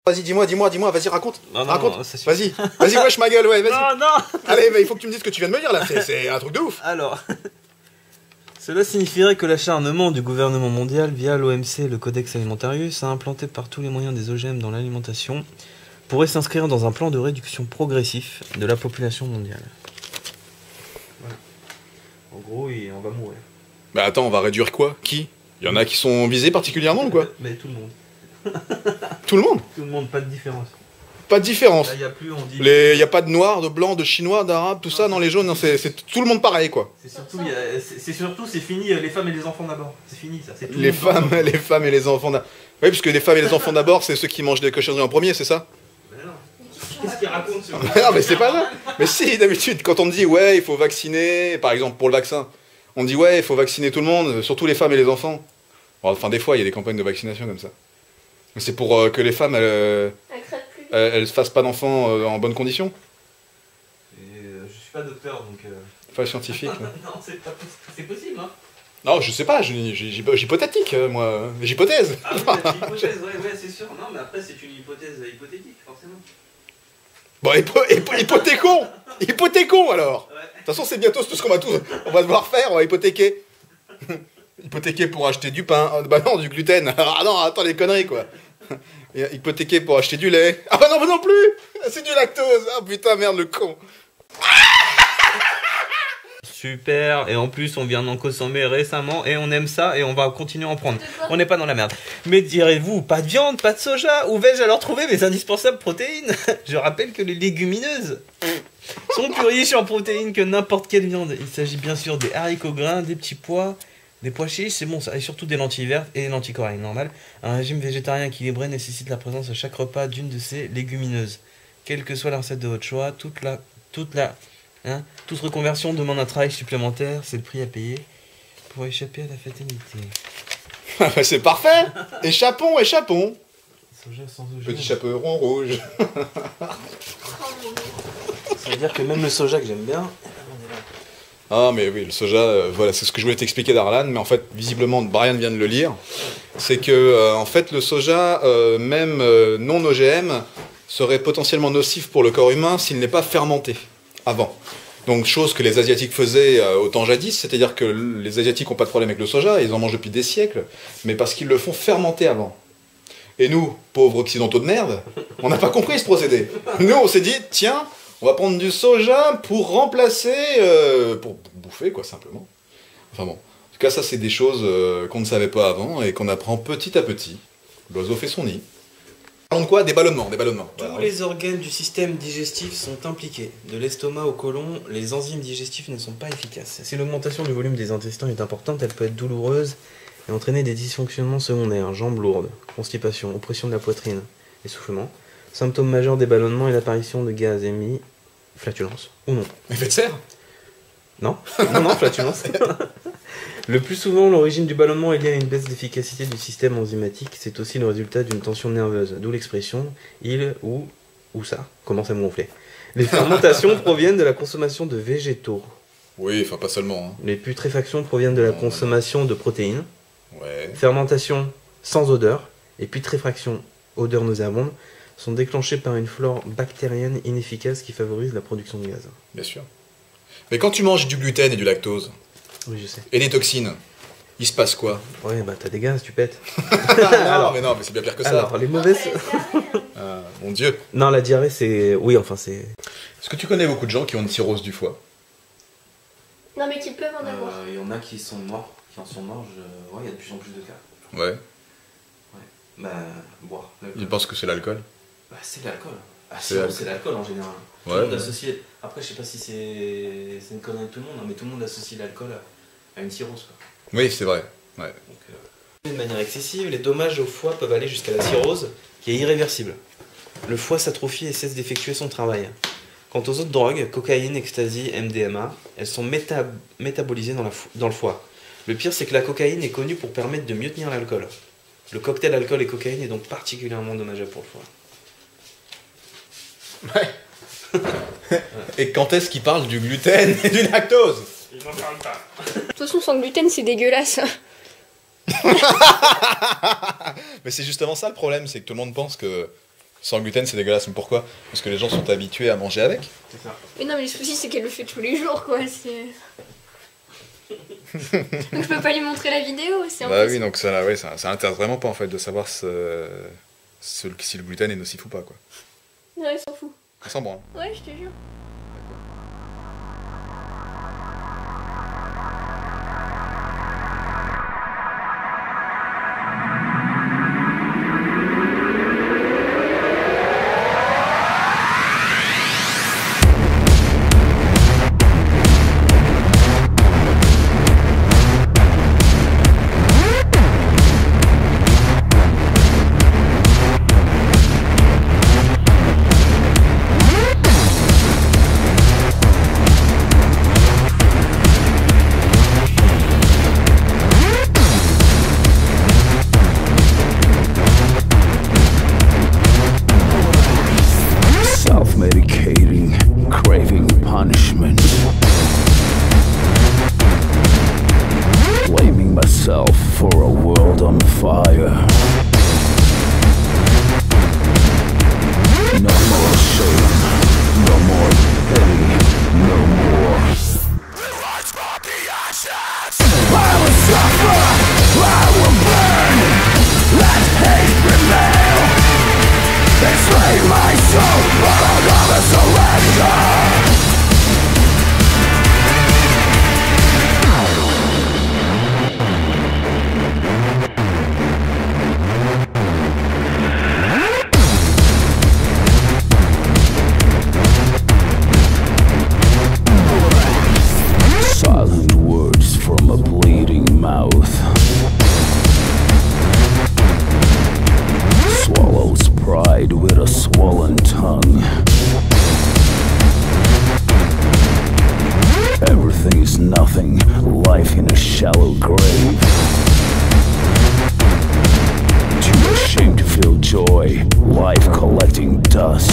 Vas-y, dis-moi, vas-y, raconte. Non, raconte. Non, vas-y, wesh ma gueule, ouais, vas-y. Non. Allez, bah, il faut que tu me dises ce que tu viens de me dire là, c'est un truc de ouf. Alors, cela signifierait que l'acharnement du gouvernement mondial via l'OMC, le Codex Alimentarius, à implanter par tous les moyens des OGM dans l'alimentation, pourrait s'inscrire dans un plan de réduction progressif de la population mondiale. Voilà. En gros, on va mourir. Bah attends, on va réduire quoi? Qui? Il y en a qui sont visés particulièrement ou quoi? Mais tout le monde. Tout le monde? Tout le monde, pas de différence. Pas de différence. Là, y a plus, on dit... Y a pas de noirs, de blancs, de chinois, d'arabes, tout ça, non, les jaunes, non, c'est tout le monde pareil quoi. C'est surtout, c'est fini, les femmes et les enfants d'abord. C'est fini ça. Tout les femmes et les enfants d'abord. Oui, parce que les femmes et les enfants d'abord, c'est ceux qui mangent des cochonneries en premier, c'est ça? Mais non. Qu'est-ce qu'il raconte ce Non, mais c'est pas ça. Mais si, d'habitude, quand on te dit ouais, il faut vacciner, par exemple pour le vaccin, on dit ouais, il faut vacciner tout le monde, surtout les femmes et les enfants. Bon, enfin, des fois, il y a des campagnes de vaccination comme ça. Mais c'est pour que les femmes, elles fassent pas d'enfants en bonnes conditions. Je suis pas docteur, donc... Pas scientifique. Non, c'est possible, hein. Non, je sais pas, j'hypothétique, moi. J'hypothèse. Ah oui, hypothèse, ouais, c'est sûr. Non, mais après, c'est une hypothèse hypothétique, forcément. Bon, hypothéquons alors. Ouais. De toute façon, c'est bientôt tout ce on va devoir faire, on va hypothéquer. Hypothéquer pour acheter du pain, bah non, du gluten. Ah non, attends les conneries quoi. Hypothéquer pour acheter du lait. Ah bah non plus. C'est du lactose. Ah putain, merde le con. Super, et en plus on vient d'en consommer récemment et on aime ça et on va continuer à en prendre. On n'est pas dans la merde. Mais direz-vous, pas de viande, pas de soja, où vais-je alors trouver mes indispensables protéines? Je rappelle que les légumineuses sont plus riches en protéines que n'importe quelle viande. Il s'agit bien sûr des haricots grains, des petits pois, des pois chiches, c'est bon ça, et surtout des lentilles vertes et des lentilles corail, normal. Un régime végétarien équilibré nécessite la présence à chaque repas d'une de ces légumineuses. Quelle que soit la recette de votre choix, toute reconversion demande un travail supplémentaire, c'est le prix à payer pour échapper à la fatalité. C'est parfait. Échappons. Soja sans soja. Petit chaperon rouge. Ça veut dire que même le soja que j'aime bien... Ah mais oui, le soja, voilà, c'est ce que je voulais t'expliquer Darlan, mais en fait, visiblement, Brian vient de le lire. C'est que, en fait, le soja, même non OGM, serait potentiellement nocif pour le corps humain s'il n'est pas fermenté avant. Donc, chose que les Asiatiques faisaient au temps jadis, c'est-à-dire que les Asiatiques n'ont pas de problème avec le soja, ils en mangent depuis des siècles, mais parce qu'ils le font fermenter avant. Et nous, pauvres occidentaux de merde, on n'a pas compris ce procédé. Nous, on s'est dit, tiens, on va prendre du soja pour remplacer, pour bouffer, quoi, simplement. Enfin bon, en tout cas, ça, c'est des choses qu'on ne savait pas avant et qu'on apprend petit à petit. L'oiseau fait son nid. Parlons de quoi? Des ballonnements. Tous les organes du système digestif sont impliqués. De l'estomac au côlon, les enzymes digestifs ne sont pas efficaces. Si l'augmentation du volume des intestins est importante, elle peut être douloureuse et entraîner des dysfonctionnements secondaires, jambes lourdes, constipation, oppression de la poitrine, essoufflement. Symptômes majeurs des ballonnements et l'apparition de gaz émis, flatulence ou non. Effet de serre? Non, flatulence. Le plus souvent, l'origine du ballonnement est liée à une baisse d'efficacité du système enzymatique. C'est aussi le résultat d'une tension nerveuse, d'où l'expression « il ou ça » commence à me gonfler. Les fermentations proviennent de la consommation de végétaux. Oui, enfin pas seulement. Hein. Les putréfactions proviennent de la consommation de protéines. Ouais. Fermentation sans odeur et putréfaction, odeur nauséabonde, sont déclenchées par une flore bactérienne inefficace qui favorise la production de gaz. Bien sûr. Mais quand tu manges du gluten et du lactose, oui, je sais. et des toxines, il se passe quoi? Ouais, bah t'as des gaz, tu pètes. non, mais c'est bien pire que ça. Alors, les mauvaises... Mon Dieu. Non, la diarrhée, c'est... Oui, enfin, c'est... Est-ce que tu connais beaucoup de gens qui ont une cirrhose du foie? Non, mais qui peuvent en avoir. Il y en a qui sont morts, qui en sont morts, ouais, il y a de plus en plus de cas. Ouais. Bah, boire. Ils pensent que c'est l'alcool? Bah, c'est l'alcool. Ah, c'est l'alcool en général. Ouais. Tout le monde associe... Après, je sais pas si c'est une connerie de tout le monde, hein, mais tout le monde associe l'alcool à une cirrhose, quoi. Oui, c'est vrai. Ouais. Donc, de manière excessive, les dommages au foie peuvent aller jusqu'à la cirrhose, qui est irréversible. Le foie s'atrophie et cesse d'effectuer son travail. Quant aux autres drogues, cocaïne, ecstasy, MDMA, elles sont métabolisées dans le foie. Le pire, c'est que la cocaïne est connue pour permettre de mieux tenir l'alcool. Le cocktail alcool et cocaïne est donc particulièrement dommageable pour le foie. Ouais. Et quand est-ce qu'il parle du gluten et du lactose? Il n'en parle pas. De toute façon, sans gluten, c'est dégueulasse. Mais c'est justement ça le problème, c'est que tout le monde pense que Sans gluten, c'est dégueulasse. Mais pourquoi? Parce que les gens sont habitués à manger avec. C'est ça. Mais non, mais le souci, c'est qu'elle le fait tous les jours, quoi. C'est. Donc je peux pas lui montrer la vidéo, c'est Bah impossible. oui, donc ça, ouais, ça intéresse vraiment pas en fait de savoir si le gluten est nocif ou pas quoi. Ouais, il s'en fout. On s'en branle. Ouais, je te jure. Self-medicating, craving punishment. Blaming myself for a world on fire. No more shame, no more pity, no more. I will suffer, I will burn. Let hate prevail. Enslave my soul, but I'll never surrender. Silent words from a bleeding mouth. Swallows pride with a swollen tongue. Everything is nothing, life in a shallow grave. Too ashamed to feel joy, life collecting dust.